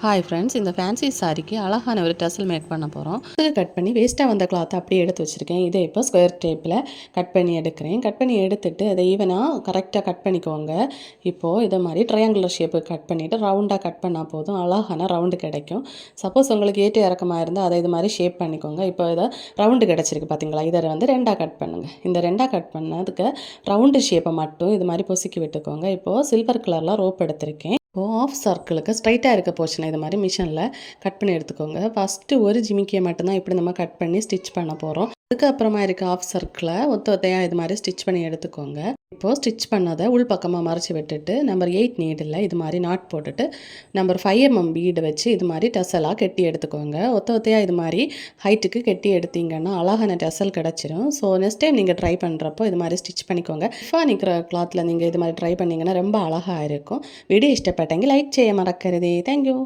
Hi friends, இந்த fancy சாரிக்கு அழகான ஒரு டசல் மேக் பண்ண போகிறோம். இதுக்கு கட் பண்ணி வேஸ்ட்டாக வந்த கிளாத்தை அப்படியே எடுத்து வச்சுருக்கேன். இதை இப்போ ஸ்கொயர் டேப்பில் கட் பண்ணி எடுக்கிறேன். கட் பண்ணி எடுத்துட்டு அதை ஈவனாக கரெக்டாக கட் பண்ணிக்கோங்க. இப்போது இதை மாதிரி ட்ரையாங்குலர் ஷேப்பு கட் பண்ணிவிட்டு ரவுண்டாக கட் பண்ணால் போதும், அழகான ரவுண்டு கிடைக்கும். சப்போஸ் உங்களுக்கு ஏற்ற இறக்கமாக இருந்தால் அதை இது மாதிரி ஷேப் பண்ணிக்கோங்க. இப்போ இதை ரவுண்டு கிடச்சிருக்கு பார்த்தீங்களா, இதை வந்து ரெண்டாக கட் பண்ணுங்கள். இந்த ரெண்டாக கட் பண்ணதுக்கு ரவுண்டு ஷேப்பை மட்டும் இது மாதிரி பொசுக்கி விட்டுக்கோங்க. இப்போது சில்வர் கலரில் ரோப் எடுத்திருக்கேன். இப்போது ஆஃப் சர்க்கிளுக்கு ஸ்ட்ரைட்டாக இருக்க போர்ஷனை இது மாதிரி மிஷினில் கட் பண்ணி எடுத்துக்கோங்க. ஃபஸ்ட்டு ஒரு ஜிமிக்கியை மட்டும்தான் இப்படி நம்ம கட் பண்ணி ஸ்டிச் பண்ண போகிறோம். அதுக்கப்புறமா இருக்க ஆஃப் சர்க்கிளை ஒத்தையாக இது மாதிரி ஸ்டிச் பண்ணி எடுத்துக்கோங்க. இப்போது ஸ்டிச் பண்ணதை உள் பக்கமாக மறைச்சி விட்டுட்டு நம்பர் 8 நீடில் இது மாதிரி நாட் போட்டுட்டு நம்பர் 5 பீடு வச்சு இது மாதிரி டசலாக கெட்டி எடுத்துக்கோங்க. ஒத்தையாக இது மாதிரி ஹைட்டுக்கு கெட்டி எடுத்தீங்கன்னா அழகான டசல் கிடச்சிரும். ஸோ நெக்ஸ்ட் டைம் நீங்கள் ட்ரை பண்ணுறப்போ இது மாதிரி ஸ்டிச் பண்ணிக்கோங்க. இஃபாக நிற்கிற கிளாத்தில் நீங்கள் இது மாதிரி ட்ரை பண்ணிங்கன்னா ரொம்ப அழகாக இருக்கும். வீடியோ இஷ்டப்பட்டெങ്കിൽ லைக் செய்ய மறக்கருதே. தேங்க்யூ.